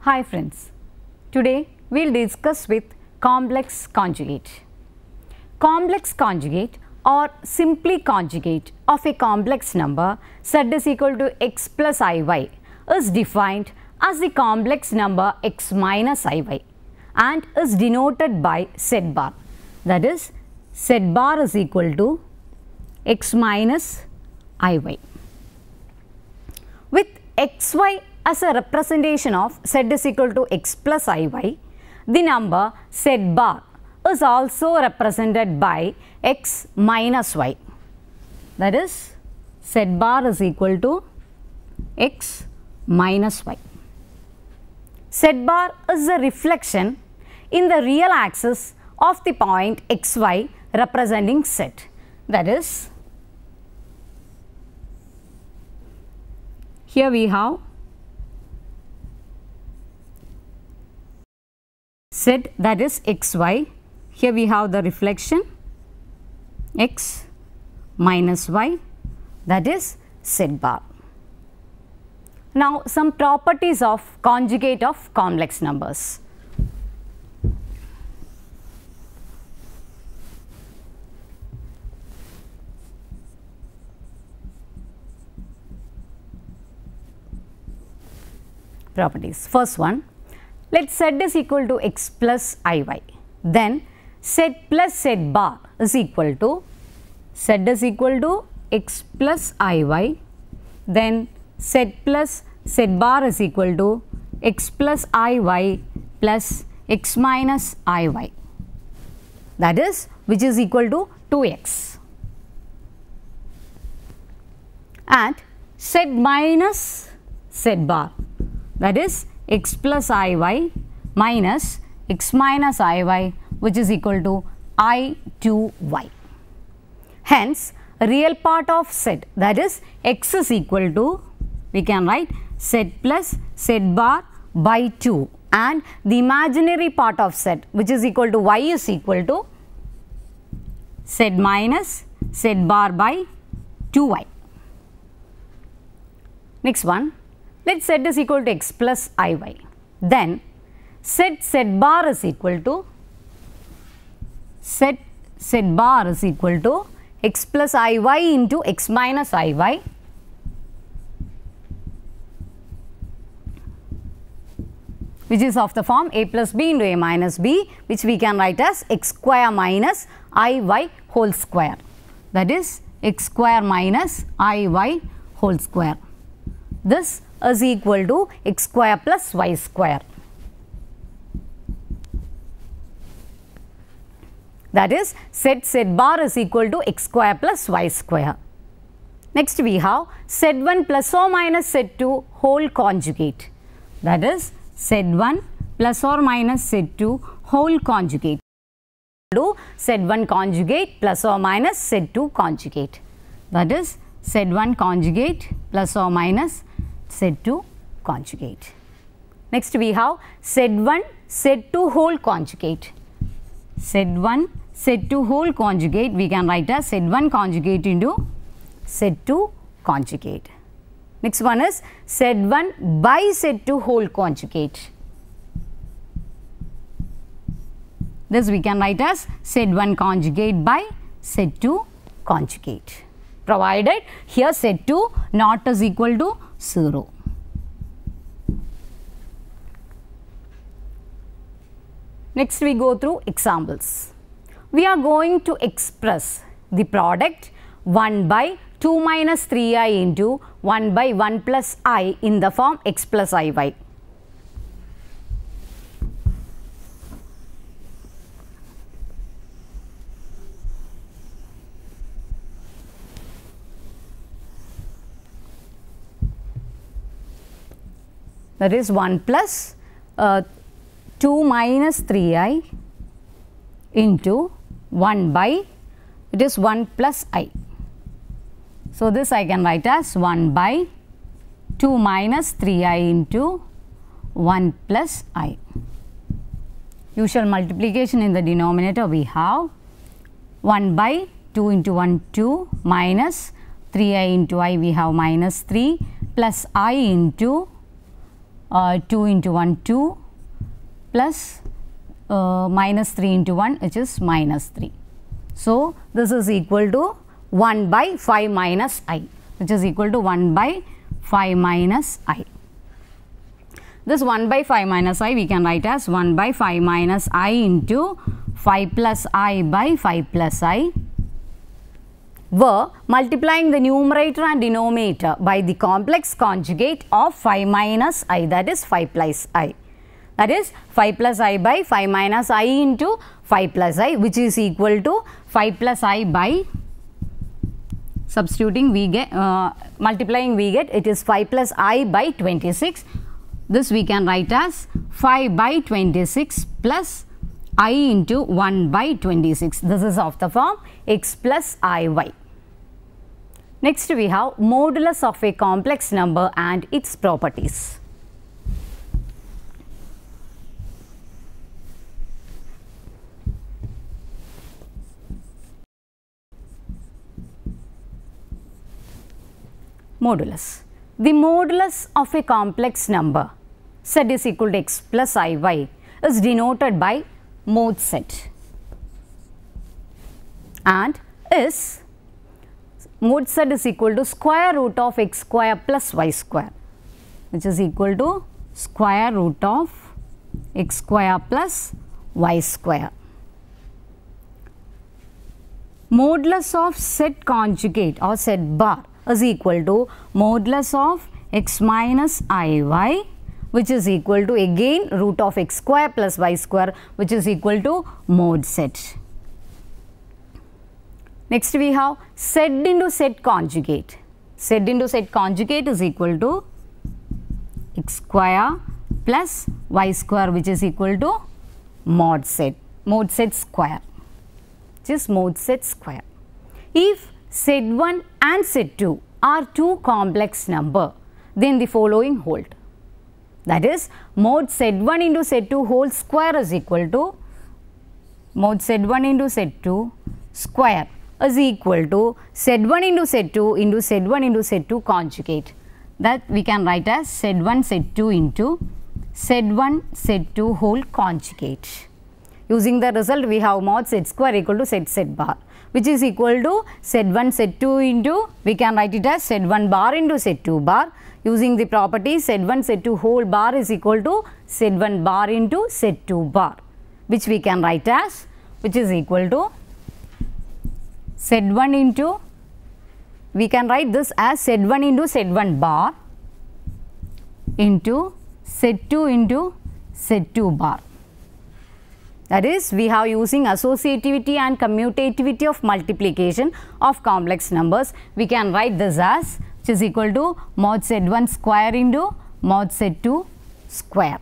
Hi friends, today we will discuss with complex conjugate. Complex conjugate or simply conjugate of a complex number z is equal to x plus iy is defined as the complex number x minus iy and is denoted by z bar. That is, z bar is equal to x minus iy. With xy as a representation of z is equal to x plus iy, the number z bar is also represented by x minus y. That is, z bar is equal to x minus y. Z bar is a reflection in the real axis of the point xy representing z. That is, here we have z, that is xy. Here we have the reflection x minus y, that is z bar. Now, some properties of conjugate of complex numbers. Properties. First one, let z is equal to x plus iy. Then z plus z bar is equal to z is equal to x plus iy. Then z plus z bar is equal to x plus iy plus x minus iy. That is, which is equal to 2x. And z minus z bar, that is x plus iy minus x minus iy, which is equal to I2y. Hence, real part of z, that is x is equal to, we can write z plus z bar by 2, and the imaginary part of z, which is equal to y, is equal to z minus z bar by 2y. Next one, let z is equal to x plus iy. Then z bar is equal to z bar is equal to x plus iy into x minus iy, which is of the form a plus b into a minus b, which we can write as x square minus iy whole square. That is x square minus iy whole square. This is equal to x square plus y square. That is, z bar is equal to x square plus y square. Next we have z1 plus or minus z2 whole conjugate. That is, z1 plus or minus z2 whole conjugate. Z1 conjugate plus or minus z2 conjugate. That is, z1 conjugate plus or minus z2 conjugate. Next we have z1 z2 whole conjugate. Z1 z2 whole conjugate, we can write as z1 conjugate into z2 conjugate. Next one is z1 by z2 whole conjugate. This we can write as z1 conjugate by z2 conjugate, provided here z2 not is equal to 0. Next we go through examples. We are going to express the product 1 by 2 minus 3i into 1 by 1 plus I in the form x plus iy. That is 1 plus 2 minus 3i into 1 by, it is 1 plus I. So, this I can write as 1 by 2 minus 3i into 1 plus I. Usual multiplication in the denominator, we have 1 by 2 into 1 2 minus 3i into I, we have minus 3 plus I into 2 into 1 2 plus minus 3 into 1 which is minus 3. So, this is equal to 1 by 5 minus I, which is equal to 1 by 5 minus I. This 1 by 5 minus I we can write as 1 by 5 minus I into 5 plus I by 5 plus I, where multiplying the numerator and denominator by the complex conjugate of 5 minus I, that is 5 plus I. That is 5 plus I by 5 minus I into 5 plus I, which is equal to 5 plus I by, substituting we get, multiplying we get, it is 5 plus I by 26. This we can write as 5 by 26 plus I into 1 by 26. This is of the form x plus iy. Next we have modulus of a complex number and its properties. Modulus. The modulus of a complex number z is equal to x plus iy is denoted by mod z and is mod z is equal to square root of x square plus y square, which is equal to square root of x square plus y square. Modulus of z conjugate or z bar is equal to modulus of x minus iy, which is equal to again root of x square plus y square, which is equal to mod z. Next we have z into z conjugate. Z into z conjugate is equal to x square plus y square, which is equal to mod z square, which is mod z square. If z1 and z2 are two complex number, then the following hold. That is, mod z1 into z2 whole square is equal to mod z1 into z2 square is equal to z1 into z2 into z1 into z2 conjugate. That we can write as z1 z2 into z1 z2 whole conjugate. Using the result, we have mod z square equal to z bar, which is equal to z1 z2 into, we can write it as z1 bar into z2 bar. Using the property z1 z2 whole bar is equal to z1 bar into z2 bar, which we can write as, which is equal to z1 into, we can write this as z1 into z1 bar into z2 into z2 bar. That is, we have using associativity and commutativity of multiplication of complex numbers, we can write this as, which is equal to mod z1 square into mod z2 square.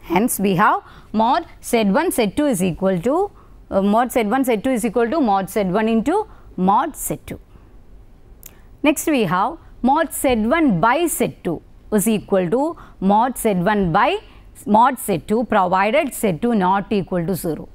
Hence, we have mod z1 z2 is equal to mod z1 z2 is equal to mod z1 into mod z2. Next, we have mod z1 by z2 is equal to mod z1 by mod z2 provided z2 not equal to 0.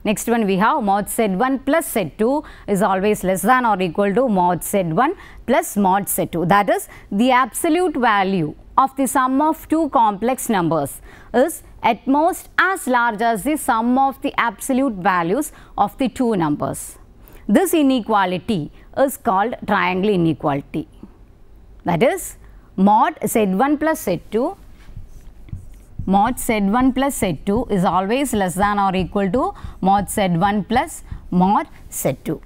Next one, we have mod z1 plus z2 is always less than or equal to mod z1 plus mod z2. That is, the absolute value of the sum of two complex numbers is at most as large as the sum of the absolute values of the two numbers. This inequality is called triangle inequality. That is, mod z1 plus z2, mod z1 plus z2 is always less than or equal to mod z1 plus mod z2.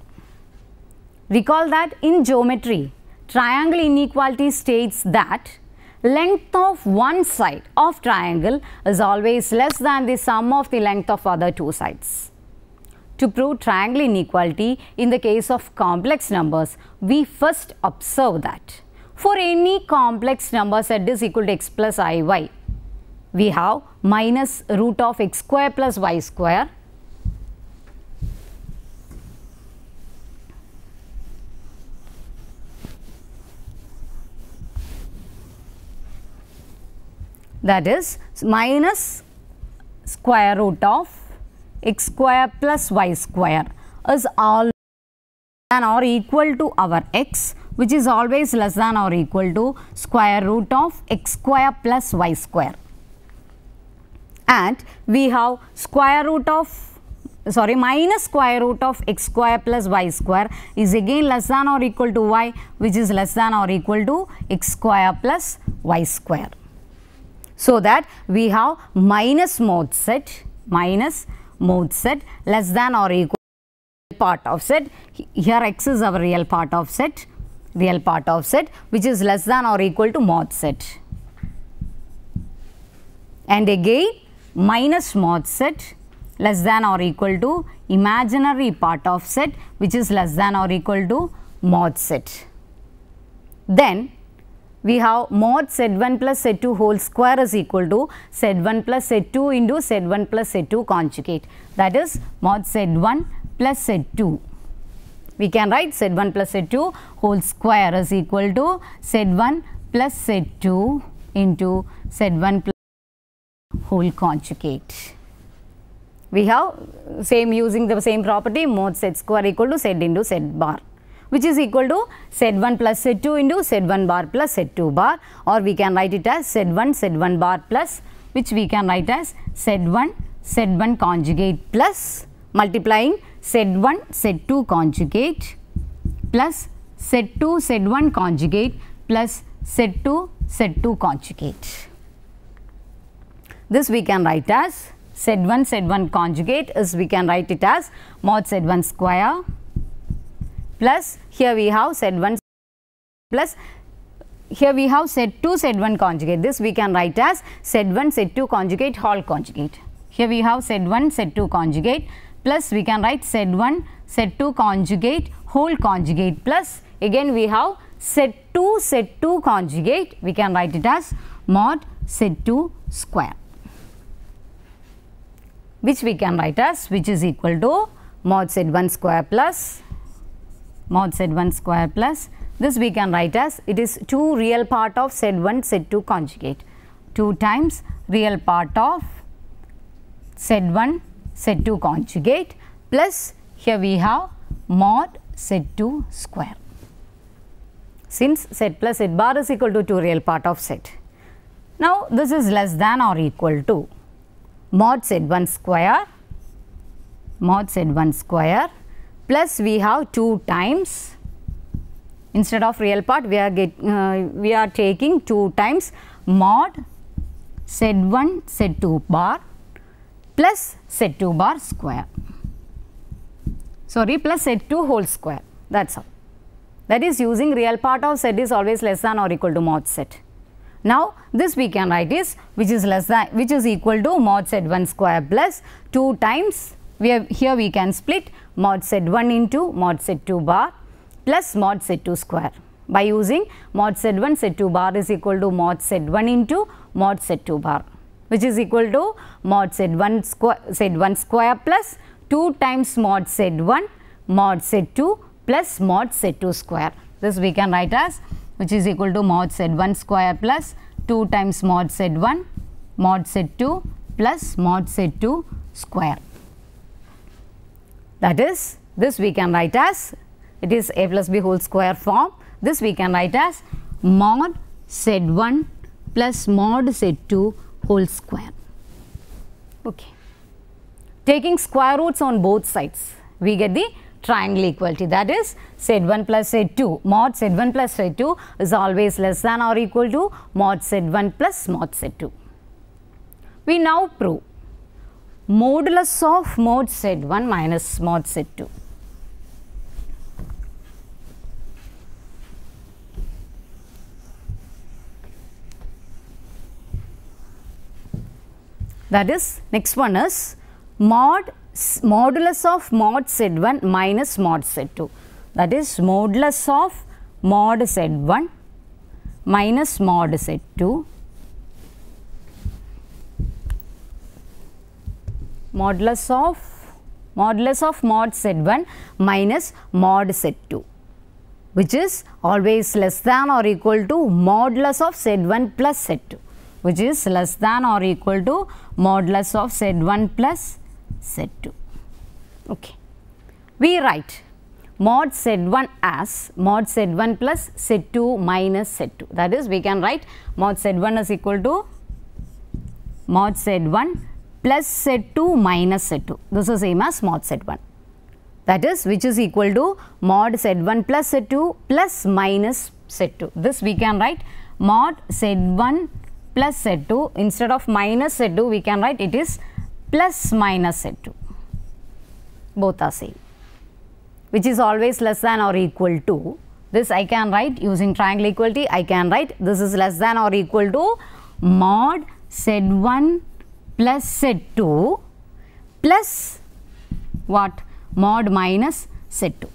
Recall that in geometry, triangle inequality states that length of one side of triangle is always less than the sum of the length of other two sides. To prove triangle inequality in the case of complex numbers, we first observe that for any complex number z is equal to x plus iy, we have minus root of x square plus y square that is minus square root of x square plus y square is all than or equal to our x which is always less than or equal to square root of x square plus y square. And we have minus square root of x square plus y square is again less than or equal to y, which is less than or equal to x square plus y square. So that we have minus mod set less than or equal to part of set. Here x is our real part of set, which is less than or equal to mod set. And again minus mod set less than or equal to imaginary part of set, which is less than or equal to mod set. Then we have mod Z1 plus Z2 whole square is equal to Z1 plus Z2 into Z1 plus Z2 conjugate. That is mod Z1 plus Z2. We can write Z1 plus Z2 whole square is equal to Z1 plus Z2 into Z1 plus whole conjugate. We have using the same property, mod Z square equal to Z into Z bar, which is equal to Z1 plus Z2 into Z1 bar plus Z2 bar, or we can write it as Z1 bar plus, which we can write as Z1 conjugate plus multiplying Z2 conjugate plus Z1 conjugate plus Z2 conjugate. This we can write as Z1 conjugate is we can write it as mod Z1 square plus here we have Z1 plus here we have Z1 conjugate. This we can write as Z2 conjugate whole conjugate. Here we have Z2 conjugate plus we can write Z2 conjugate whole conjugate plus again we have Z2 conjugate, we can write it as mod Z2 square, which we can write as which is equal to mod Z1 square plus this we can write as it is 2 real part of Z2 conjugate, 2 times real part of Z2 conjugate plus here we have mod Z2 square. Since Z plus Z bar is equal to 2 real part of Z. Now this is less than or equal to mod Z1 square plus we have 2 times, instead of real part we are taking 2 times mod Z2 bar plus Z2 bar square, plus Z2 whole square, that's all. That is using real part of Z is always less than or equal to mod Z. Now this we can write is which is equal to mod Z1 square plus 2 times here we can split mod Z1 into mod Z2 bar plus mod Z2 square by using mod Z1 Z2 bar is equal to mod Z1 into mod Z2 bar, which is equal to mod Z1 square plus 2 times mod Z1 mod Z2 plus mod Z2 square. This we can write as which is equal to mod Z1 square plus 2 times mod Z1 mod Z2 plus mod Z2 square. That is, this we can write as, it is a plus b whole square form. This we can write as mod Z1 plus mod Z2 whole square. Okay. Taking square roots on both sides, we get the triangle equality, that is Z1 plus Z2. Mod Z1 plus Z2 is always less than or equal to mod Z1 plus mod Z2. We now prove modulus of mod Z1 minus mod Z2. That is, next one is modulus of mod Z1 minus mod Z2. That is modulus of mod Z1 minus mod Z2. Modulus of mod Z1 minus mod Z2, which is always less than or equal to modulus of Z1 plus Z2, which is less than or equal to modulus of Z1 plus Z2. Okay. We write mod Z1 as mod Z1 plus Z2 minus Z2. That is, we can write mod Z1 is equal to mod Z1 plus Z2 minus Z2. This is same as mod Z1. That is, which is equal to mod Z1 plus Z2 plus minus Z2. This we can write mod Z1 plus Z2. Instead of minus Z2, we can write it is plus minus Z2. Both are same. Which is always less than or equal to. This I can write using triangle equality. I can write this is less than or equal to mod Z1 plus Z2 plus what? Mod minus Z2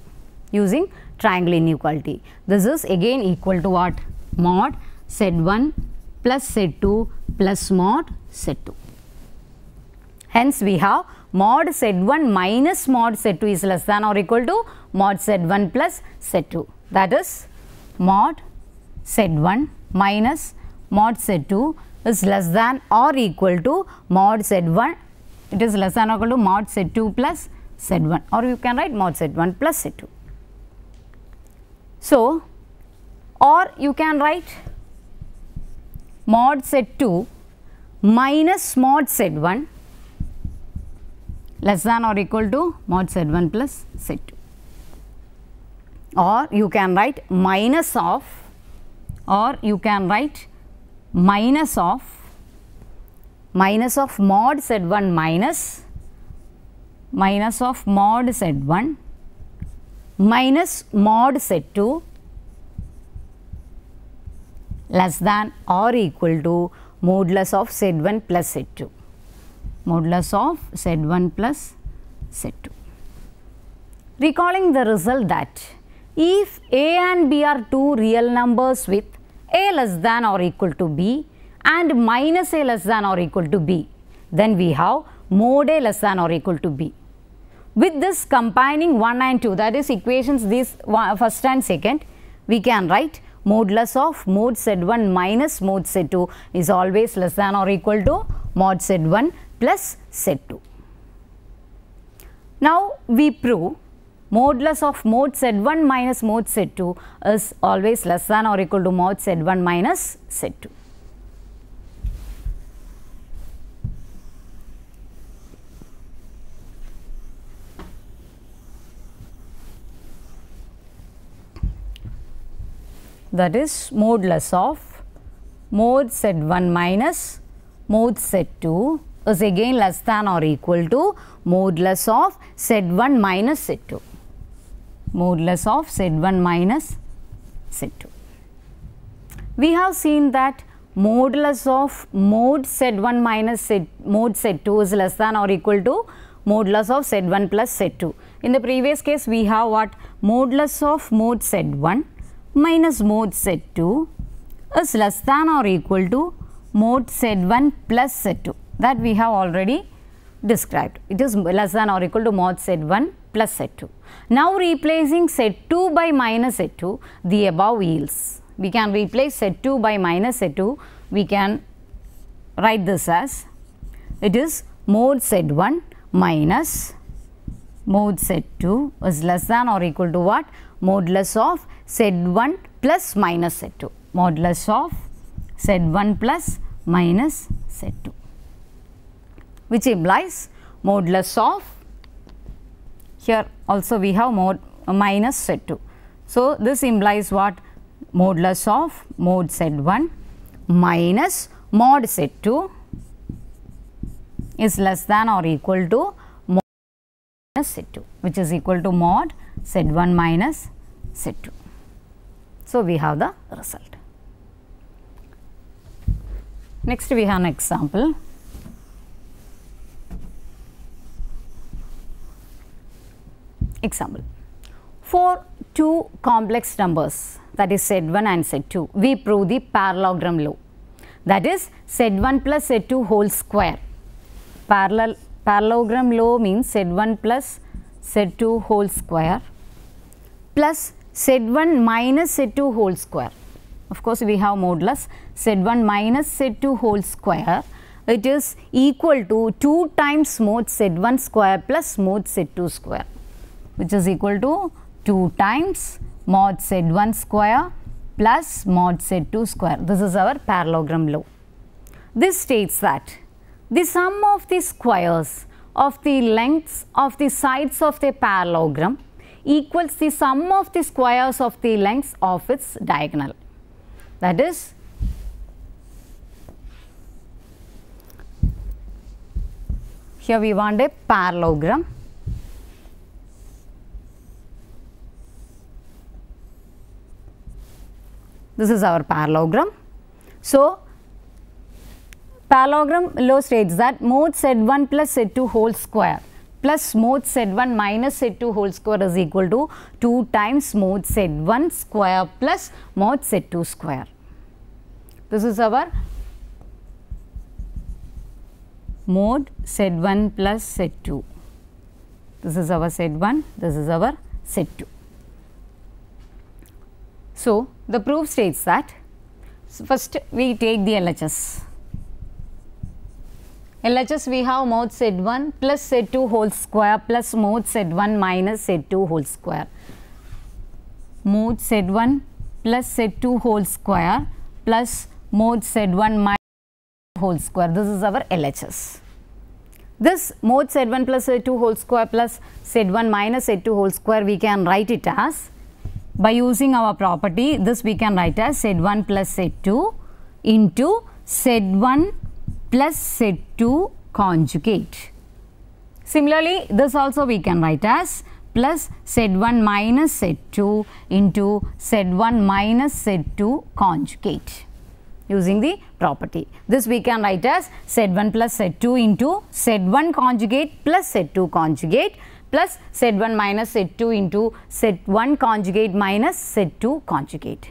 using triangle inequality. This is again equal to what? Mod Z1 plus Z2 plus mod Z2. Hence, we have mod Z1 minus mod Z2 is less than or equal to mod Z1 plus Z2. That is, mod Z1 minus mod Z2 is less than or equal to mod Z1. It is less than or equal to mod Z2 plus Z1, or you can write mod Z1 plus Z2. So, or you can write mod Z2 minus mod Z1 less than or equal to mod Z1 plus Z2, or you can write minus of, or you can write minus of mod Z1 minus of mod Z1 minus mod Z2 less than or equal to modulus of Z1 plus Z2. Modulus of Z1 plus Z2. Recalling the result that if A and B are two real numbers with A less than or equal to B and minus A less than or equal to B, then we have mod A less than or equal to B. With this combining 1 and 2, that is equations this first and second, we can write modulus of mod Z1 minus mod Z2 is always less than or equal to mod Z1 plus Z2. Now, we prove modulus of mod Z1 minus mod Z2 is always less than or equal to mod Z1 minus Z2. That is, modulus of mod Z1 minus mod Z2 is again less than or equal to modulus of Z1 minus Z2. Modulus of Z1 minus Z2. We have seen that modulus of mod Z1 minus mod Z2 is less than or equal to modulus of Z1 plus Z2. In the previous case, we have what? Modulus of mod Z1 minus mod Z2 is less than or equal to mod Z1 plus Z2. That we have already described. It is less than or equal to mod Z1 plus Z2. Now, replacing Z2 by minus Z2, the above yields. We can replace Z2 by minus Z2. We can write this as, it is mod Z1 minus mod Z2 is less than or equal to what? Modulus of Z1 plus minus Z2. Modulus of Z1 plus minus Z2, which implies modulus of, here also we have minus Z2. So, this implies what? Modulus of mod Z1 minus mod Z2 is less than or equal to mod minus Z2, which is equal to mod Z1 minus Z2. So, we have the result. Next, we have an example. Example. For two complex numbers, that is Z1 and Z2, we prove the parallelogram law. That is Z1 plus Z2 whole square. Parallelogram law means Z1 plus Z2 whole square plus Z1 minus Z2 whole square. Of course, we have modulus Z1 minus Z2 whole square. It is equal to 2 times mod Z1 square plus mod Z2 square, which is equal to 2 times mod Z1 square plus mod Z2 square. This is our parallelogram law. This states that the sum of the squares of the lengths of the sides of the parallelogram equals the sum of the squares of the lengths of its diagonal. That is, here we want a parallelogram. This is our parallelogram. So, parallelogram law states that mod Z1 plus Z2 whole square plus mod Z1 minus Z2 whole square is equal to 2 times mod Z1 square plus mod Z2 square. This is our mod Z1 plus Z2. This is our Z1, this is our Z2. So, the proof states that, first we take the LHS. LHS we have mod Z1 plus Z2 whole square plus mod Z1 minus Z2 whole square. Mod Z1 plus Z2 whole square plus mod Z1 minus whole square. This is our LHS. This mod Z1 plus Z2 whole square plus Z1 minus Z2 whole square, we can write it as, by using our property, this we can write as Z1 plus Z2 into Z1 plus Z2 conjugate. Similarly, this also we can write as plus Z1 minus Z2 into Z1 minus Z2 conjugate using the property. This we can write as Z1 plus Z2 into Z1 conjugate plus Z2 conjugate plus Z1 minus Z2 into Z1 conjugate minus Z2 conjugate.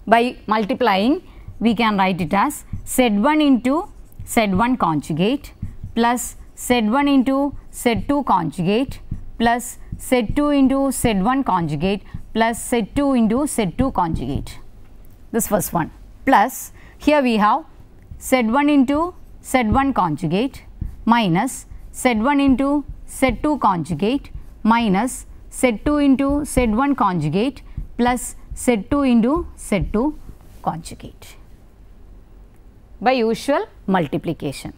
By multiplying, we can write it as Z1 into Z1 conjugate plus Z1 into Z2 conjugate plus Z2 into Z1 conjugate plus Z2 into Z2 conjugate. This first one, plus here we have Z1 into Z1 conjugate minus Z1 into Z2 conjugate minus Z2 into Z1 conjugate plus Z2 into Z2 conjugate by usual multiplication.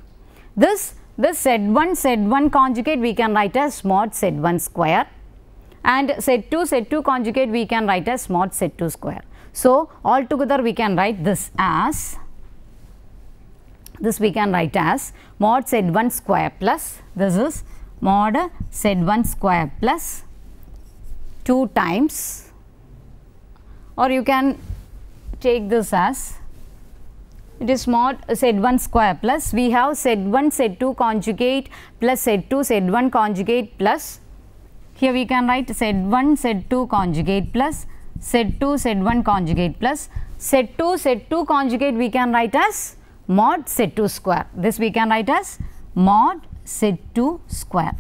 This Z1 conjugate we can write as mod Z1 square, and Z2 conjugate we can write as mod Z2 square. So, altogether we can write this as, this we can write as mod Z1 square plus, this is mod Z1 square plus 2 times, or you can take this as, it is mod Z1 square plus, we have Z1 Z2 conjugate plus Z2 Z1 conjugate plus, here we can write Z1 Z2 conjugate plus Z2 Z1 conjugate plus Z2 Z2 conjugate we can write as mod Z2 square. This we can write as mod Z2 square.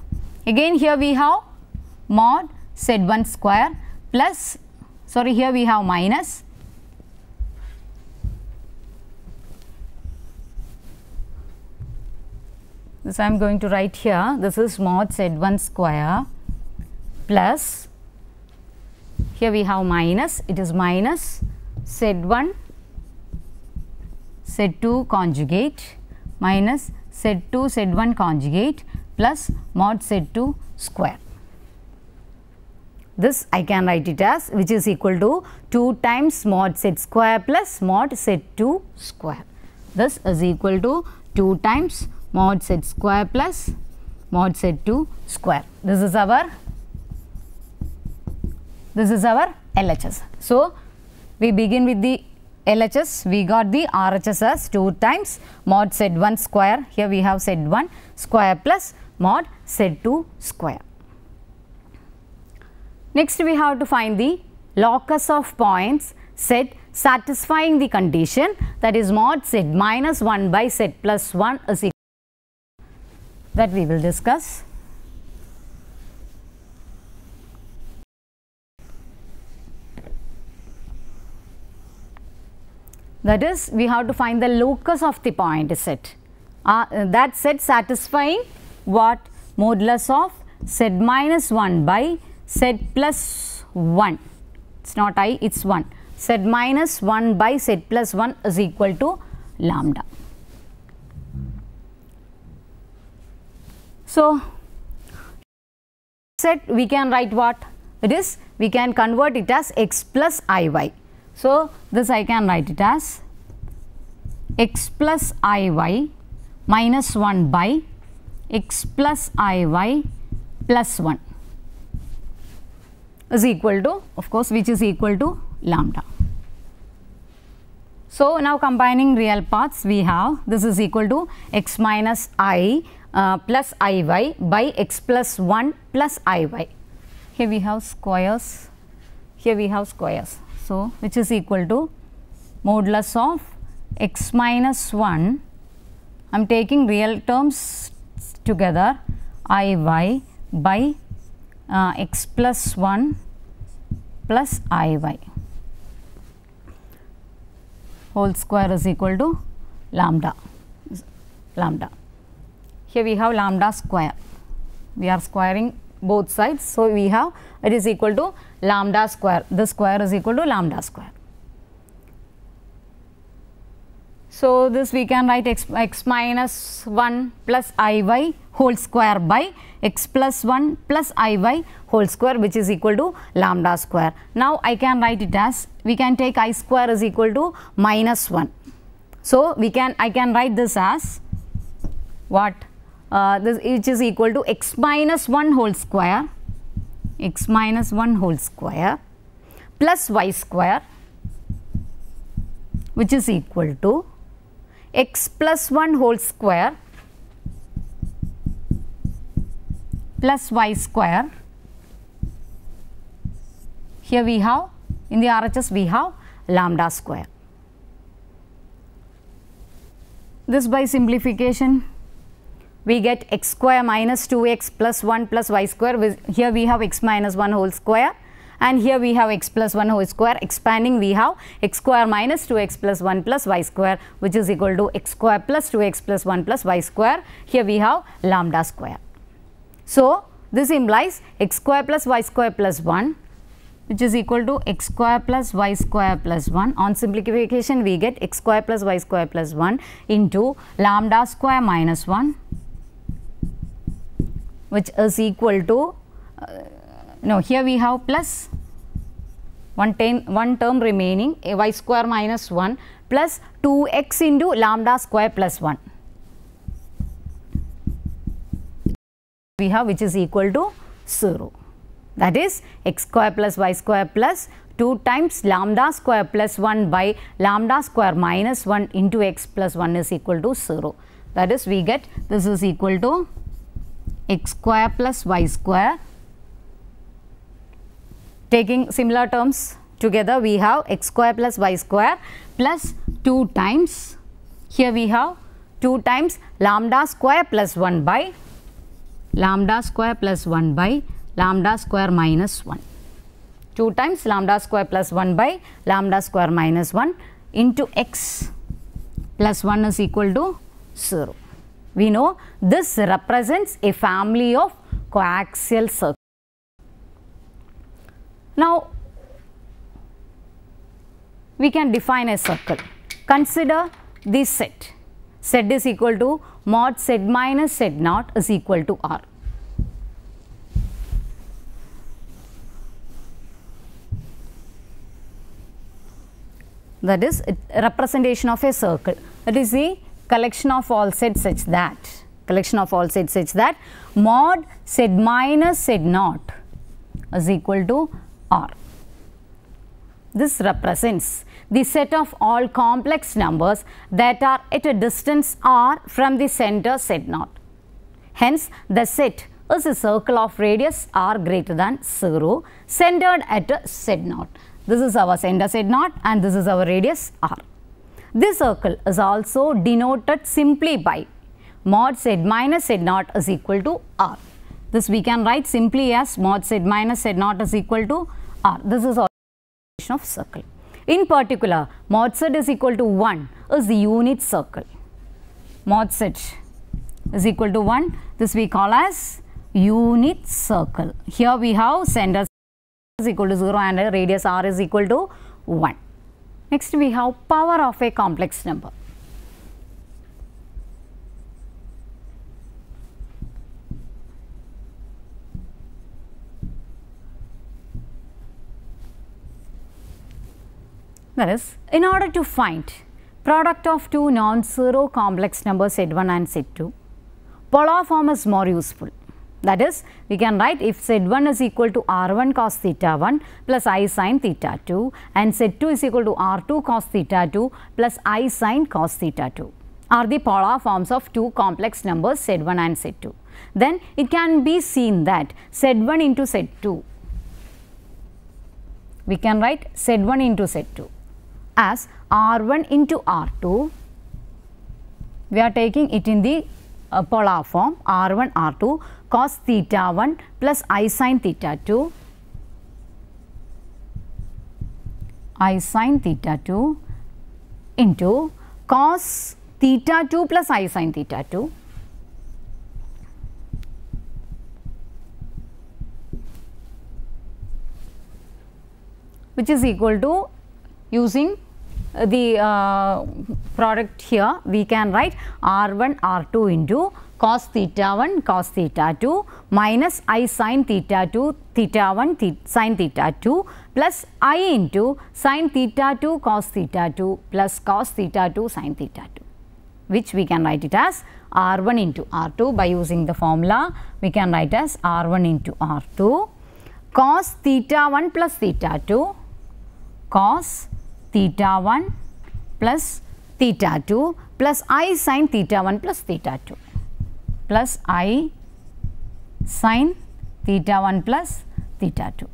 Again here we have mod Z1 square plus, sorry, here we have minus this I am going to write here, this is mod Z1 square plus, here we have minus, it is minus Z1 Z2 conjugate minus Z2 Z1 conjugate plus mod Z2 square. This I can write it as, which is equal to 2 times mod Z square plus mod Z2 square. This is equal to 2 times mod Z square plus mod Z2 square. This is our LHS. So, we begin with the LHS, we got the RHS as 2 times mod Z1 square, here we have Z1 square plus mod Z2 square. Next we have to find the locus of points Z satisfying the condition, that is mod Z minus 1 by Z plus 1 is equal, that we will discuss. That is, we have to find the locus of the point set. That set satisfying what? Modulus of Z minus 1 by Z plus 1. It's not I, it's 1. Z minus 1 by Z plus 1 is equal to lambda. So, Z we can write what? It is, we can convert it as x plus iy. So, this I can write it as x plus iy minus 1 by x plus iy plus 1 is equal to, of course, which is equal to lambda. So, now combining real parts, we have this is equal to x minus I plus iy by x plus 1 plus iy. Here we have squares, here we have squares. So, which is equal to modulus of x minus 1, I am taking real terms together, iy by x plus 1 plus iy whole square is equal to lambda. Here we have lambda square, we are squaring both sides. So, we have it is equal to lambda square, this square is equal to lambda square. So, this we can write x minus 1 plus iy whole square by x plus 1 plus iy whole square, which is equal to lambda square. Now, I can write it as, we can take I square is equal to minus 1. So, I can write this as what? This which is equal to x minus 1 whole square, x minus 1 whole square plus y square, which is equal to x plus 1 whole square plus y square. Here we have, in the RHS we have lambda square. This by simplification we get x square minus 2x plus 1 plus y square. Here we have x minus 1 whole square and here we have x plus 1 whole square. Expanding, we have x square minus 2x plus 1 plus y square, which is equal to x square plus 2x plus 1 plus y square. Here we have lambda square. So, this implies x square plus y square plus 1, which is equal to x square plus y square plus 1. On simplification, we get x square plus y square plus 1 into lambda square minus 1, which is equal to here we have plus one term remaining, a y square minus 1 plus 2x into lambda square plus 1 we have, which is equal to 0. That is x square plus y square plus 2 times lambda square plus 1 by lambda square minus 1 into x plus 1 is equal to 0. That is, we get this is equal to x square plus y square. Taking similar terms together, we have x square plus y square plus 2 times, here we have 2 times lambda square plus 1 by lambda square plus 1 by lambda square minus 1. 2 times lambda square plus 1 by lambda square minus 1 into x plus 1 is equal to 0. We know this represents a family of coaxial circles. Now, we can define a circle. Consider this set. Z is equal to mod Z minus Z naught is equal to R. That is a representation of a circle. That is the collection of all sets such that mod Z minus Z naught is equal to R. This represents the set of all complex numbers that are at a distance R from the center Z naught. Hence, the set is a circle of radius R greater than 0 centered at Z naught. This is our center Z naught and this is our radius R. This circle is also denoted simply by mod Z minus Z naught is equal to R. This we can write simply as mod Z minus Z naught is equal to R. This is also of circle. In particular, mod Z is equal to 1 is the unit circle. Mod Z is equal to 1. This we call as unit circle. Here we have center is equal to 0 and radius r is equal to 1. Next we have power of a complex number. That is, in order to find product of two non-zero complex numbers Z1 and Z2, polar form is more useful. That is, we can write if Z1 is equal to R1 cos theta 1 plus I sin theta 2 and Z2 is equal to R2 cos theta 2 plus I sin cos theta 2 are the polar forms of two complex numbers Z1 and Z2. Then it can be seen that Z1 into Z2, we can write Z1 into Z2 as R1 into R2. We are taking it in the polar form R1 R2 cos theta 1 plus I sin theta 2 into cos theta 2 plus I sin theta 2 which is equal to, using the product here, we can write R1 R2 into cos theta 1 cos theta 2 minus I sin theta 2 theta 1 sin theta 2 plus I into sin theta 2 cos theta 2 plus cos theta 2 sin theta 2, which we can write it as R1 into R2. By using the formula, we can write as R1 into R2 cos theta 1 plus theta 2 cos theta 1 plus theta 2 plus I sin theta 1 plus theta 2 plus I sin theta 1 plus theta 2.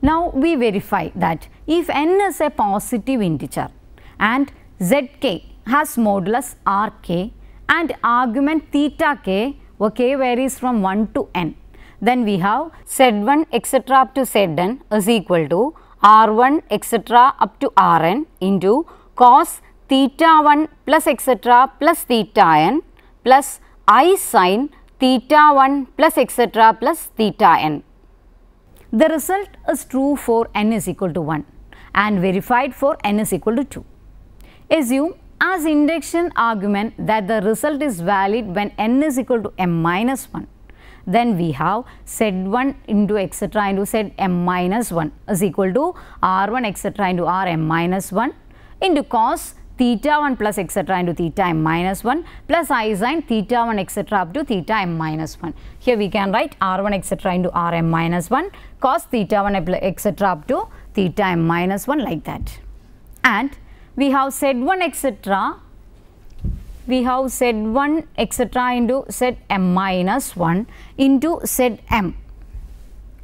Now we verify that if n is a positive integer and zk has modulus rk and argument theta k, where k varies from 1 to n, then we have Z1 etc. up to Zn is equal to R1 etc. up to Rn into cos theta 1 plus etc. plus theta n plus I sin theta 1 plus etc. plus theta n. The result is true for n is equal to 1 and verified for n is equal to 2. Assume as induction argument that the result is valid when n is equal to m minus 1. Then we have Z1 into etc. into Zm minus 1 is equal to R1 etc. into Rm minus 1 into cos theta 1 plus etc. into theta m minus 1 plus I sin theta 1 etc. up to theta m minus 1. Here we can write R1 etc. into Rm minus 1 cos theta 1 etc. up to theta m minus 1, like that. And we have Z1 etc. We have Z1 etc. into Zm minus 1 into Zm.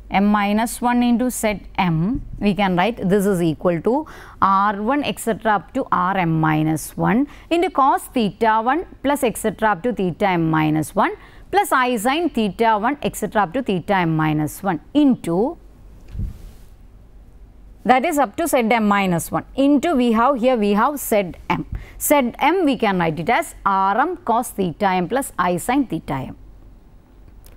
M minus 1 into Zm, we can write this is equal to R1 etc. up to Rm minus 1 into cos theta 1 plus etc. up to theta m minus 1 plus I sin theta 1 etc. up to theta m minus 1 into, that is up to Zm minus 1 into, we have here we have Zm. Zm we can write it as Rm cos theta m plus I sin theta m.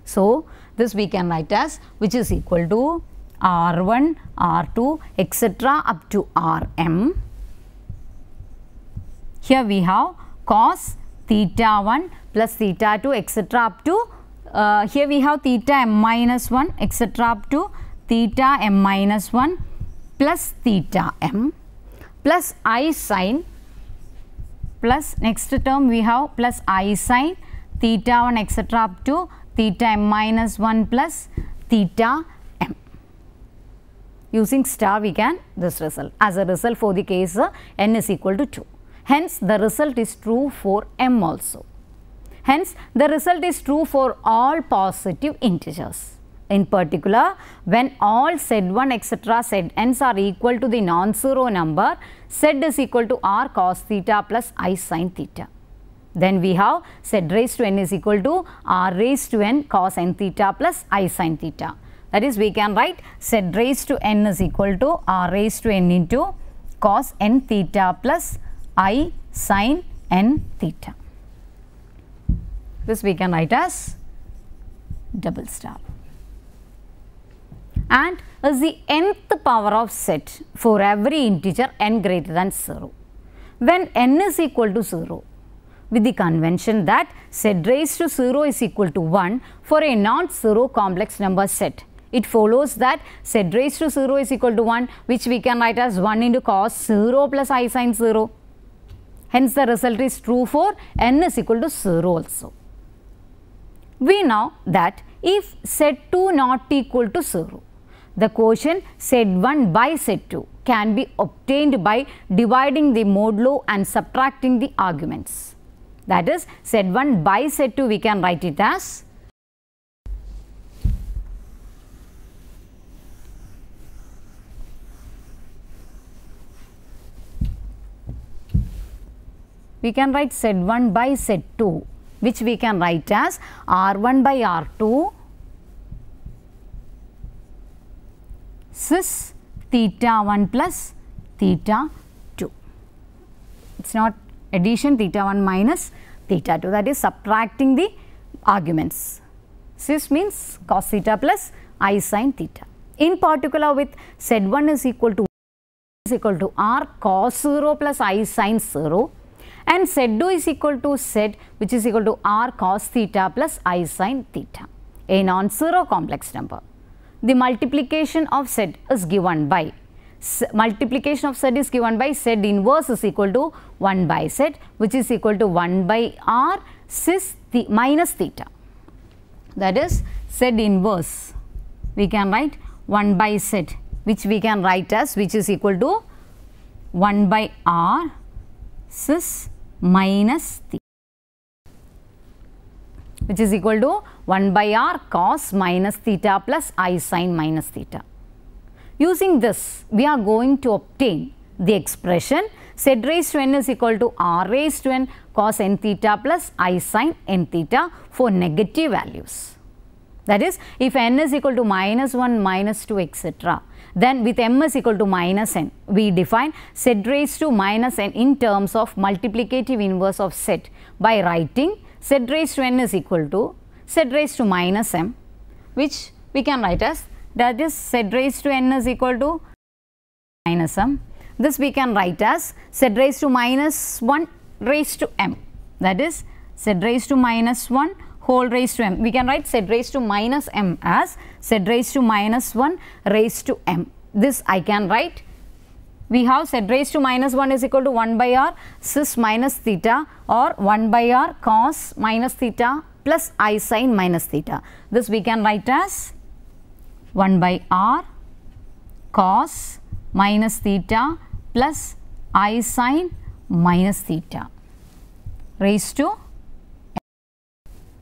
So this we can write as, which is equal to R1 R2 etc. up to Rm. Here we have cos theta 1 plus theta 2 etc. up to here we have theta m minus 1 etc. up to theta m minus 1 plus theta m plus I sin, plus next term we have plus I sin theta 1 etc. up to theta m minus 1 plus theta m. Using star we can this result as a result for the case n is equal to 2. Hence the result is true for m also. Hence the result is true for all positive integers. In particular, when all Z1 etc. Zn's are equal to the non-zero number, Z is equal to R cos theta plus I sin theta. Then we have Z raised to n is equal to R raised to n cos n theta plus I sin theta. That is, we can write Z raised to n is equal to R raised to n into cos n theta plus I sin n theta. This we can write as double star, and is the nth power of set for every integer n greater than 0. When n is equal to 0, with the convention that z raised to 0 is equal to 1 for a non-zero complex number set, it follows that z raised to 0 is equal to 1, which we can write as 1 into cos 0 plus I sin 0. Hence, the result is true for n is equal to 0 also. We know that if z2 not equal to 0, the quotient z1 by z2 can be obtained by dividing the modulo and subtracting the arguments. That is, z1 by z2 we can write it as z1 by z2, which we can write as r1 by r2 cis theta 1 plus theta 2. It is not addition, theta 1 minus theta 2, that is subtracting the arguments. Cis means cos theta plus I sin theta. In particular, with z1 is equal to r cos 0 plus I sin 0, and z2 is equal to z, which is equal to r cos theta plus I sin theta, a non-zero complex number. The multiplication of z is given by z inverse is equal to 1 by z, which is equal to 1 by r cis minus theta. That is, z inverse we can write 1 by z, which we can write as, which is equal to 1 by r cis minus theta, which is equal to 1 by r cos minus theta plus I sin minus theta. Using this, we are going to obtain the expression z raised to n is equal to r raised to n cos n theta plus I sin n theta for negative values. That is, if n is equal to minus 1, minus 2, etc., then with m is equal to minus n, we define z raised to minus n in terms of multiplicative inverse of z by writing z raised to n is equal to z raised to minus m, which we can write as, that is, z raised to n is equal to minus m. This we can write as z raised to minus 1 raised to m, that is, z raised to minus 1 whole raised to m. We can write z raised to minus m as z raised to minus 1 raised to m. This I can write. We have z raised to minus 1 is equal to 1 by r cis minus theta, or 1 by r cos minus theta plus I sin minus theta. This we can write as 1 by r cos minus theta plus I sin minus theta raised to,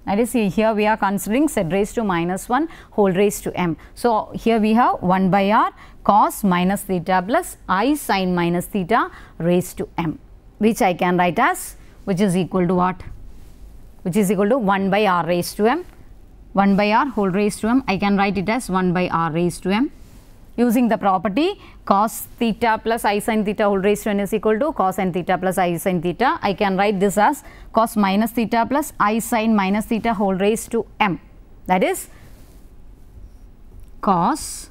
that is, here we are considering z raised to minus 1 whole raised to m. So, here we have 1 by r cos minus theta plus I sin minus theta raised to m, which I can write as, which is equal to what? Which is equal to 1 by r raised to m, 1 by r whole raised to m. I can write it as 1 by r raised to m. Using the property cos theta plus I sin theta whole raised to n is equal to cos n theta plus I sin theta, I can write this as cos minus theta plus I sin minus theta whole raised to m, that is, cos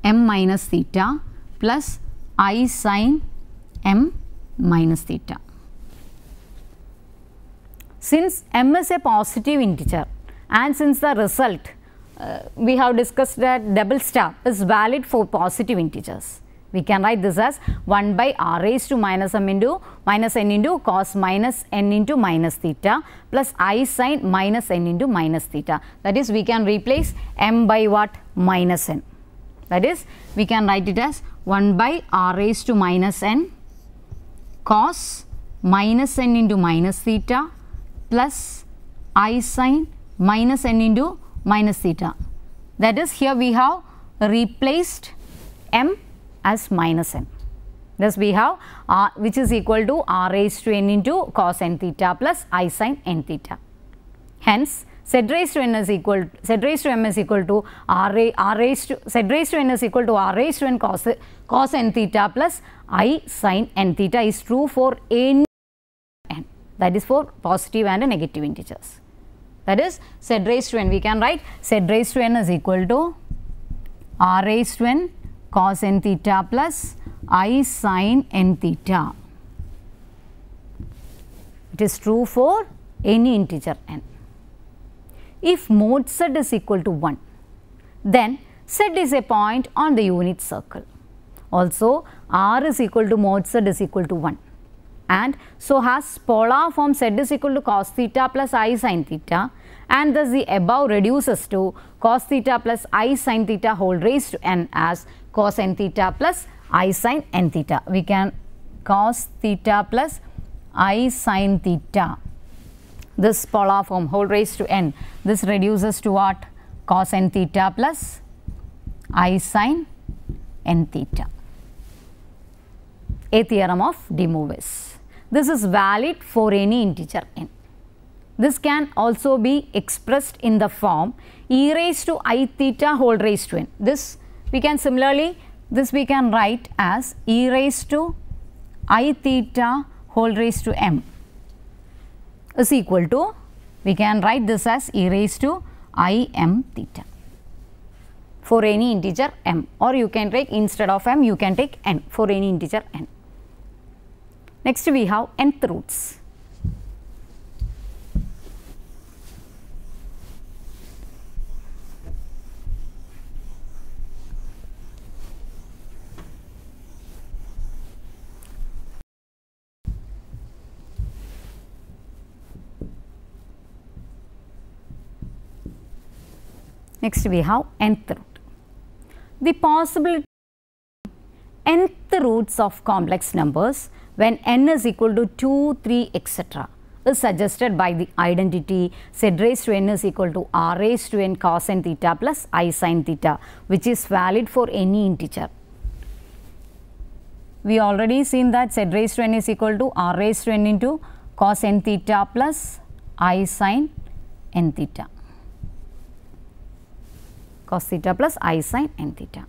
m minus theta plus I sin m minus theta. Since m is a positive integer, and since the result we have discussed that double star is valid for positive integers, we can write this as 1 by r raised to minus m into minus n into cos minus n into minus theta plus I sin minus n into minus theta. That is, we can replace m by what? Minus n. That is, we can write it as 1 by r raised to minus n cos minus n into minus theta plus I sin minus n into minus theta. That is, here we have replaced m as minus n. Thus, we have r, which is equal to r raised to n into cos n theta plus I sin n theta. Hence, z raised to n is equal, z raised to m is equal to r raised to, z raised to n is equal to r raised to n cos n theta plus I sin n theta is true for any n, that is for positive and negative integers. That is z raised to n. We can write z raised to n is equal to r raised to n cos n theta plus I sin n theta. It is true for any integer n. If mod z is equal to 1, then z is a point on the unit circle. Also, r is equal to mod z is equal to 1, and so has polar form z is equal to cos theta plus I sin theta, and thus the above reduces to cos theta plus I sin theta whole raised to n as cos n theta plus I sin n theta. We can cos theta plus I sin theta, this polar form whole raised to n, this reduces to what? Cos n theta plus I sin n theta. A theorem of De Moivre's. This is valid for any integer n. This can also be expressed in the form e raised to I theta whole raised to n. This we can similarly, this we can write as e raised to I theta whole raised to m is equal to, we can write this as e raised to I m theta for any integer m, or you can take instead of m you can take n for any integer n. Next we have nth roots. Next we have nth root. The possibility nth roots of complex numbers when n is equal to 2, 3, etc. is suggested by the identity z raised to n is equal to r raised to n cos n theta plus I sin theta, which is valid for any integer. We already seen that z raised to n is equal to r raised to n into cos n theta plus I sin n theta. Cos theta plus I sin n theta.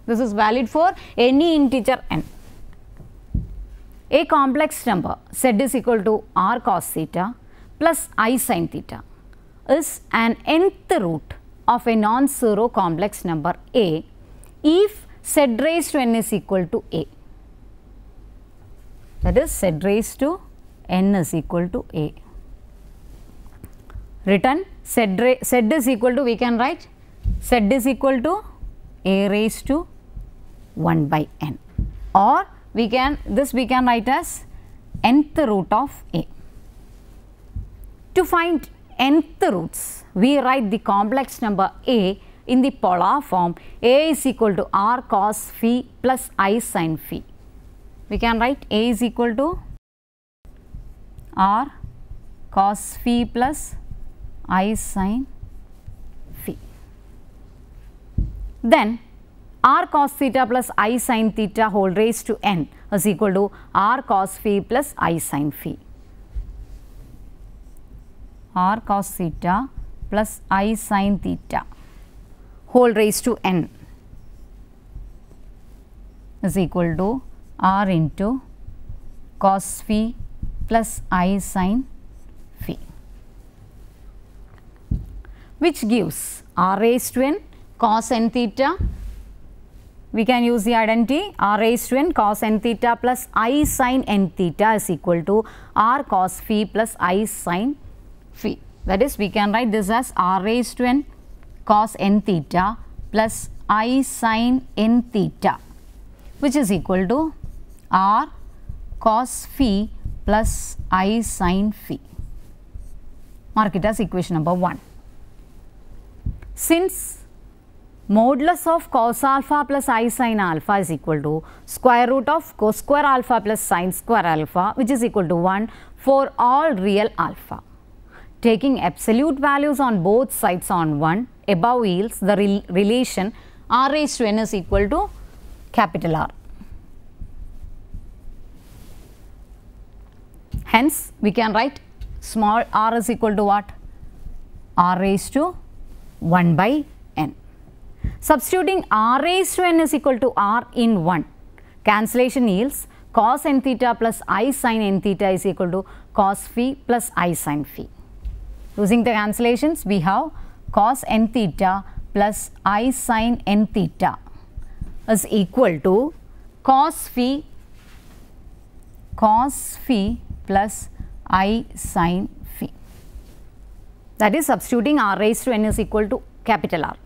This is valid for any integer n. A complex number z is equal to r cos theta plus I sin theta is an nth root of a non-zero complex number a if z raised to n is equal to a. That is z raised to n is equal to a. Written z is equal to, we can write z is equal to a raised to 1 by n, or we can write as nth root of a. To find nth roots, we write the complex number a in the polar form a is equal to r cos phi plus I sin phi. We can write a is equal to r cos phi plus I sin phi. Then r cos theta plus I sin theta whole raised to n is equal to r cos phi plus I sin phi. R cos theta plus I sin theta whole raised to n is equal to r into cos phi plus I sin phi, which gives r raised to n cos n theta. We can use the identity r raised to n cos n theta plus I sin n theta is equal to r cos phi plus I sin phi. That is, we can write this as r raised to n cos n theta plus I sin n theta, which is equal to r cos phi plus I sin phi. Mark it as equation number 1. Since modulus of cos alpha plus I sin alpha is equal to square root of cos square alpha plus sin square alpha, which is equal to 1 for all real alpha. Taking absolute values on both sides on 1, above yields the relation r raised to n is equal to capital R. Hence, we can write small r is equal to what? R raised to 1 by n. Substituting r raised to n is equal to r in 1, cancellation yields cos n theta plus I sin n theta is equal to cos phi plus I sin phi. Using the cancellations, we have cos n theta plus I sin n theta is equal to cos phi plus I sin phi. That is substituting r raised to n is equal to capital R.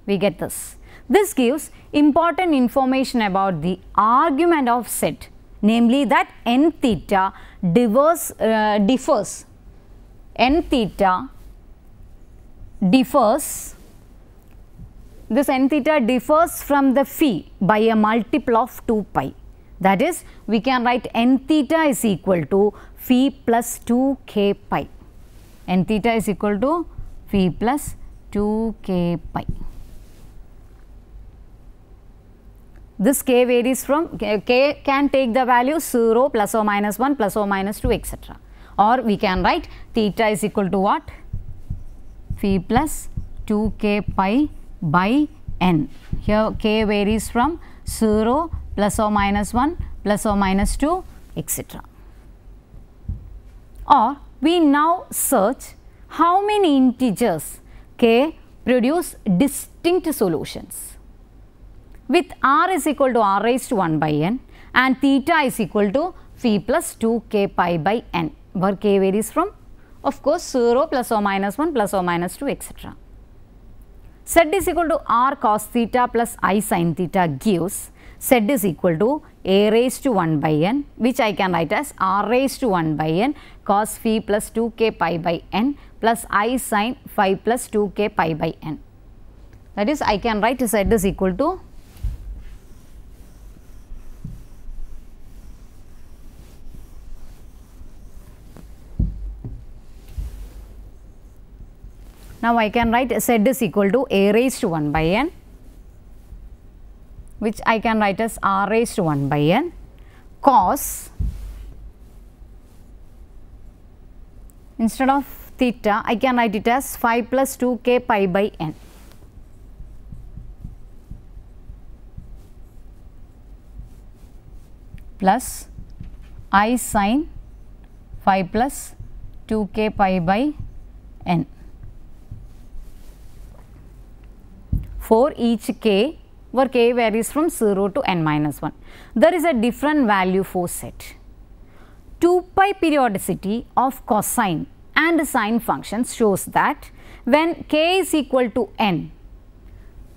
We get this. This gives important information about the argument of set, namely that n theta differs from the phi by a multiple of 2 pi. That is, we can write n theta is equal to phi plus 2k pi. N theta is equal to phi plus 2k pi. This k varies from, k can take the value 0, plus or minus 1, plus or minus 2, etc. Or we can write theta is equal to what? Phi plus 2k pi by n. Here k varies from 0, plus or minus 1, plus or minus 2, etc. Or we now search how many integers k produce distinct solutions. With r is equal to r raised to 1 by n and theta is equal to phi plus 2k pi by n, where k varies from, of course, 0, plus or minus 1, plus or minus 2, etc. Z is equal to r cos theta plus I sin theta gives Z is equal to a raised to 1 by n, which I can write as r raised to 1 by n cos phi plus 2k pi by n plus I sin phi plus 2k pi by n. That is, I can write Z is equal to now I can write Z is equal to a raised to 1 by n, which I can write as r raised to 1 by n cos, instead of theta I can write it as phi plus 2k pi by n plus I sin phi plus 2k pi by n for each k, where k varies from 0 to n minus 1. There is a different value for set. 2 pi periodicity of cosine and sine functions shows that when k is equal to n,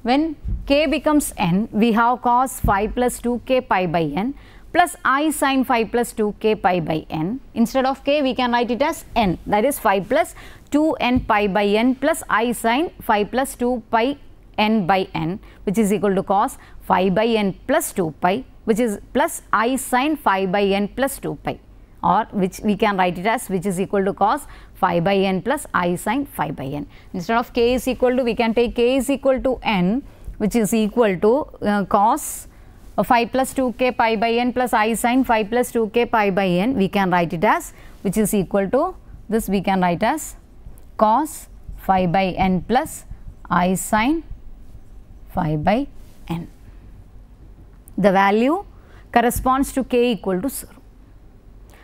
when k becomes n, we have cos phi plus 2k pi by n plus I sin phi plus 2k pi by n. Instead of k, we can write it as n, that is phi plus 2n pi by n plus I sin phi plus 2 pi n by n, which is equal to cos phi by n plus 2 pi, which is plus I sin phi by n plus 2 pi, or which we can write it as which is equal to cos phi by n plus I sin phi by n. Instead of k is equal to, we can take k is equal to n, which is equal to cos phi plus 2k pi by n plus I sin phi plus 2k pi by n. We can write it as which is equal to this, we can write as cos phi by n plus I sin phi by n. The value corresponds to k equal to 0.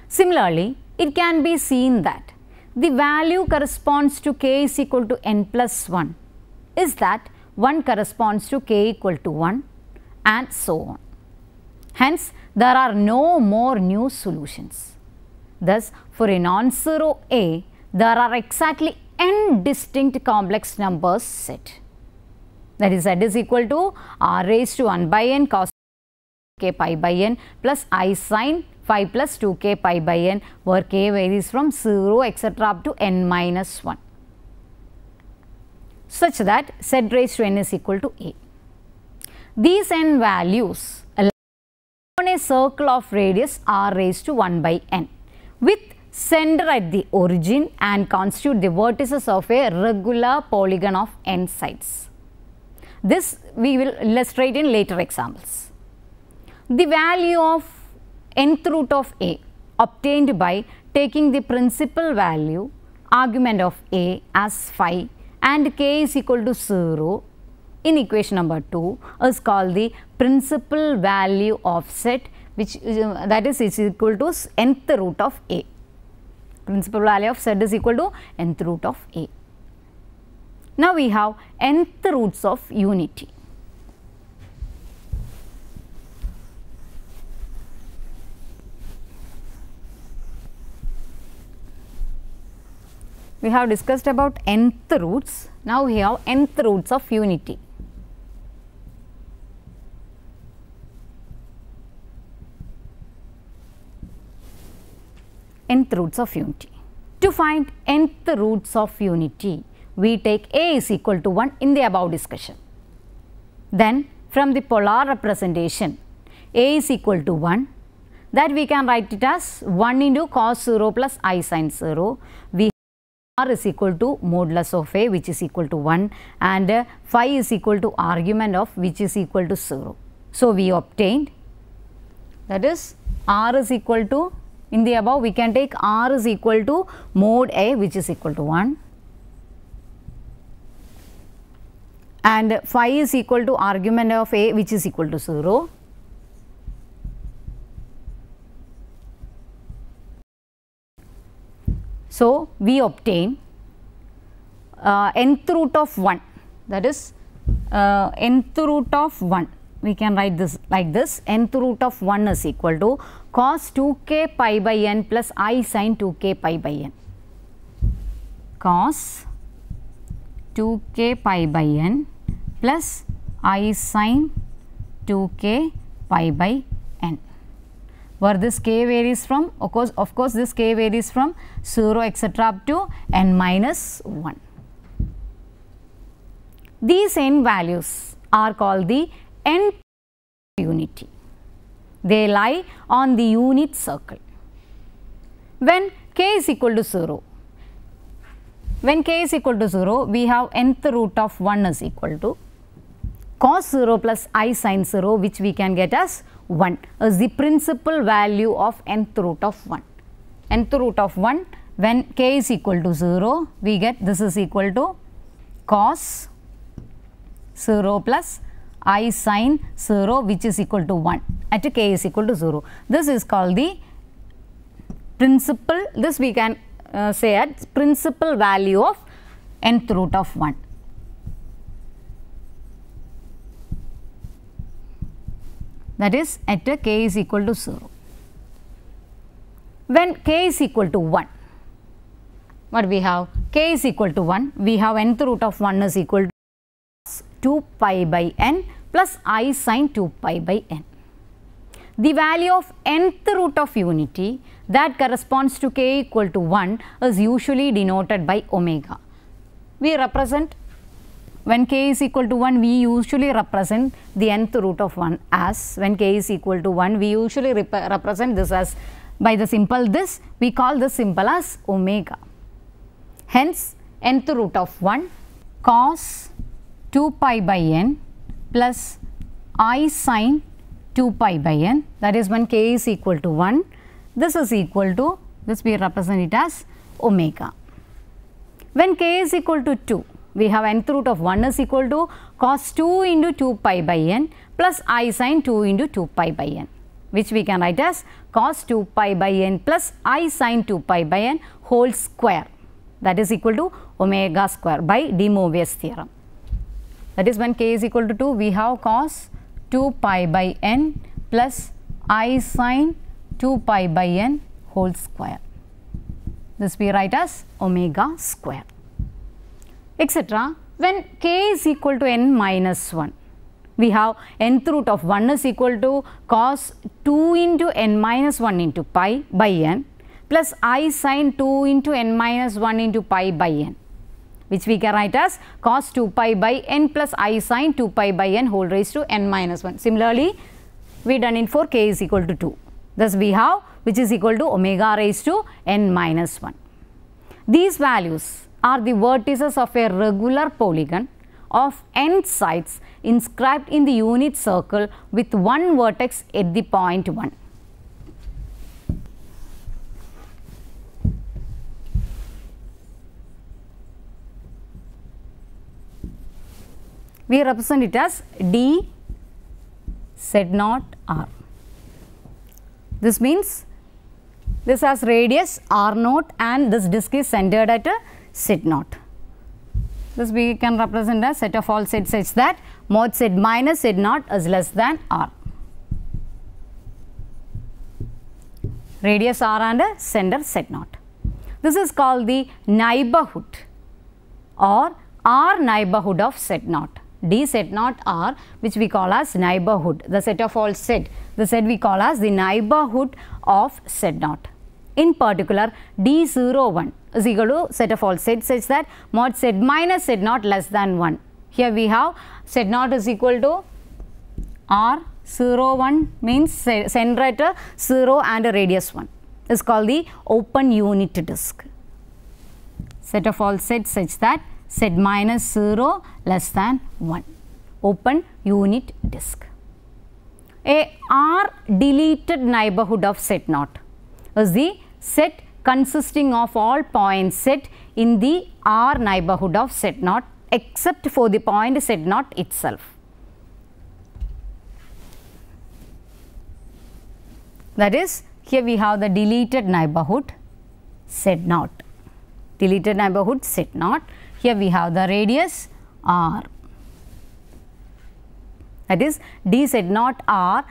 Similarly, it can be seen that the value corresponds to k is equal to n plus 1 is that 1 corresponds to k equal to 1 and so on. Hence, there are no more new solutions. Thus, for a non-zero A, there are exactly n distinct complex numbers set. That is, Z is equal to r raised to 1 by n cos k pi by n plus I sin phi plus 2k pi by n, where k varies from 0 etc. up to n minus 1, such that Z raised to n is equal to A. These n values on a circle of radius r raised to 1 by n with center at the origin and constitute the vertices of a regular polygon of n sides. This we will illustrate in later examples. The value of nth root of A obtained by taking the principal value argument of A as phi and k is equal to 0 in equation number 2 is called the principal value of set, which that is equal to nth root of A. Principal value of z is equal to nth root of a. Now we have nth roots of unity. We have discussed about nth roots. Now we have nth roots of unity. Nth roots of unity. To find nth roots of unity, we take a is equal to 1 in the above discussion. Then from the polar representation, a is equal to 1, that we can write it as 1 into cos 0 plus I sin 0. We r is equal to modulus of a, which is equal to 1, and phi is equal to argument of which is equal to 0. So we obtained, that is r is equal to, in the above we can take r is equal to mod a, which is equal to 1, and phi is equal to argument of a, which is equal to 0. So we obtain nth root of 1, that is nth root of 1, we can write this like this, nth root of 1 is equal to cos 2k pi by n plus I sin 2k pi by n. Cos 2k pi by n plus I sin 2k pi by n, where this k varies from, of course this k varies from 0 etc. up to n minus 1. These n values are called the nth unity. They lie on the unit circle. When k is equal to 0, we have nth root of 1 is equal to cos 0 plus I sin 0, which we can get as 1 is the principal value of nth root of 1. Nth root of 1, when k is equal to 0, we get this is equal to cos 0 plus I sin 0, which is equal to 1 at k is equal to 0. This is called the principal, this we can say as principal value of nth root of 1. That is at k is equal to 0. When k is equal to 1, what we have? K is equal to 1, we have nth root of 1 is equal to 2 pi by n plus I sin 2 pi by n. The value of nth root of unity that corresponds to k equal to 1 is usually denoted by omega. We represent, when k is equal to 1, we usually represent the nth root of 1 as, when k is equal to 1, we usually represent this as, by the symbol this, we call this symbol as omega. Hence, nth root of 1 cos 2 pi by n plus I sin 2 pi by n, that is when k is equal to 1, this is equal to, this we represent it as omega. When k is equal to 2, we have nth root of 1 is equal to cos 2 into 2 pi by n plus I sin 2 into 2 pi by n, which we can write as cos 2 pi by n plus I sin 2 pi by n whole square, that is equal to omega square by De Moivre's theorem. That is when k is equal to 2, we have cos 2 pi by n plus I sin 2 pi by n whole square. This we write as omega square, etc. When k is equal to n minus 1, we have nth root of 1 is equal to cos 2 into n minus 1 into pi by n plus I sin 2 into n minus 1 into pi by n, which we can write as cos 2 pi by n plus I sin 2 pi by n whole raised to n minus 1. Similarly, we done it for k is equal to 2. Thus, we have which is equal to omega raised to n minus 1. These values are the vertices of a regular polygon of n sides inscribed in the unit circle with one vertex at the point 1. We represent it as D Z naught R. This means This has radius r0 and this disk is centered at z0. This we can represent as set of all sets such that mod z minus z0 is less than r. Radius r and center z0. This is called the neighborhood or R neighborhood of z0. D z0 R, which we call as neighborhood, the set of all set, the set we call as the neighborhood of z0. In particular, D01 is equal to set of all sets such that mod z minus z0 less than 1. Here we have z0 is equal to R01 means center at 0 and radius 1 is called the open unit disk. Set of all sets such that z minus 0 less than 1, open unit disk. A R deleted neighborhood of z0 is the set consisting of all points set in the R neighborhood of z0 except for the point z0 itself. That is, here we have the deleted neighborhood z0. Deleted neighborhood z0. Here we have the radius r. That is d z0 r,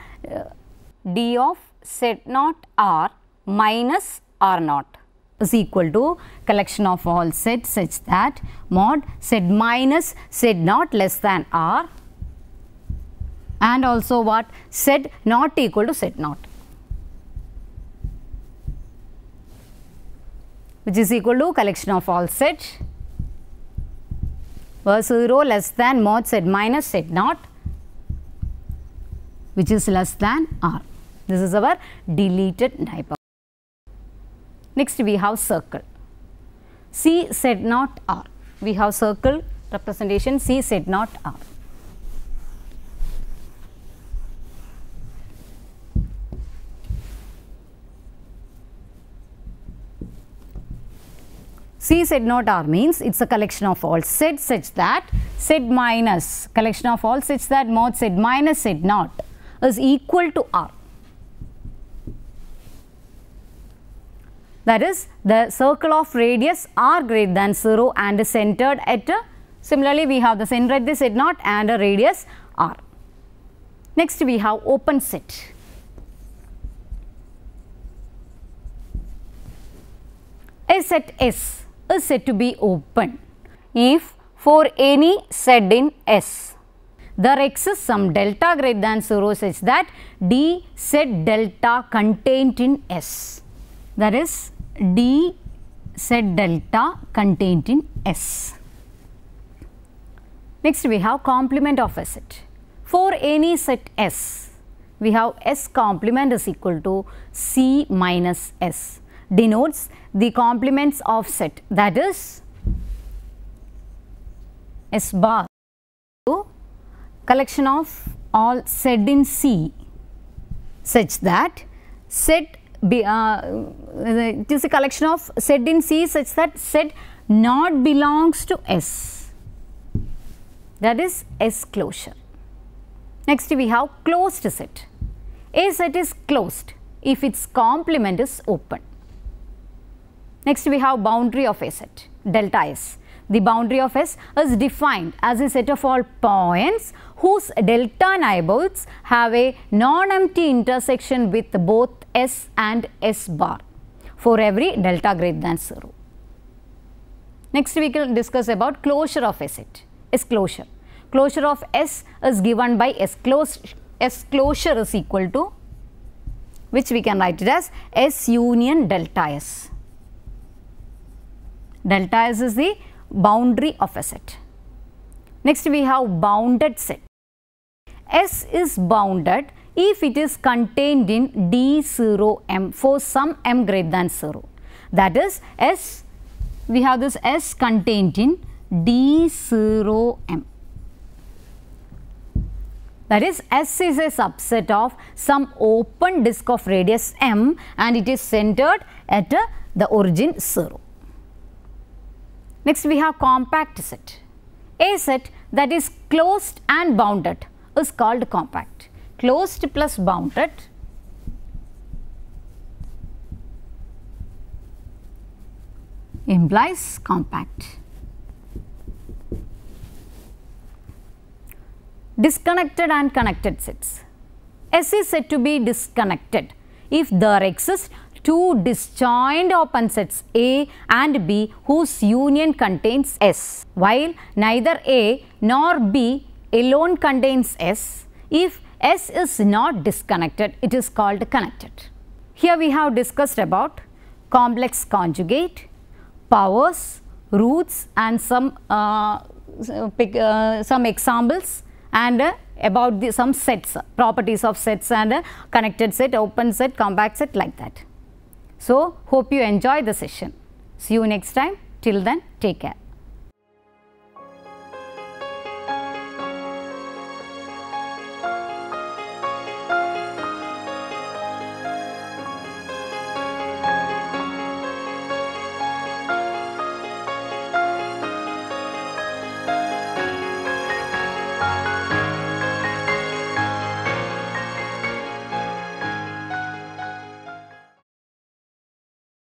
d of z0 r minus r0 is equal to collection of all sets such that mod z minus z0 less than r and also what z not equal to z0, which is equal to collection of all sets where 0 less than mod z minus z0, which is less than r. This is our deleted neighborhood. Next we have circle. C z0 r. We have circle representation C z0 r. C z0 r means it's a collection of all sets such that z minus collection of all such that mod z minus z0 is equal to r. That is, the circle of radius r greater than 0 and centered at similarly we have the center at the z0 and a radius r. Next we have open set. A set S is said to be open if for any z in S there exists some delta greater than 0 such that d z delta contained in S. That is d z delta contained in S. Next we have complement of a set. For any set S, we have S complement is equal to C minus S, denotes the complements of set, that is S bar to collection of all Z in C such that set it is a collection of Z in C such that Z not belongs to S, that is S closure. Next we have closed set. A set is closed if its complement is open. Next we have boundary of a set, delta S. The boundary of S is defined as a set of all points whose delta neighbours have a non-empty intersection with both S and S bar for every delta greater than 0. Next we can discuss about closure of a set, S closure. Closure of S is given by S closure is equal to, which we can write it as S union delta S. Delta S is the boundary of a set. Next we have bounded set. S is bounded if it is contained in D0M for some m greater than 0. That is S, we have this S contained in D0M. That is S is a subset of some open disk of radius m and it is centered at the origin 0. Next we have compact set. A set that is closed and bounded is called compact. Closed plus bounded implies compact. Disconnected and connected sets. S is said to be disconnected if there exist two disjoint open sets A and B whose union contains S, while neither A nor B alone contains S. If S is not disconnected, it is called connected. Here we have discussed about complex conjugate, powers, roots, and some examples, and about some sets, properties of sets, and connected set, open set, compact set, like that. So, hope you enjoy the session. See you next time. Till then, take care.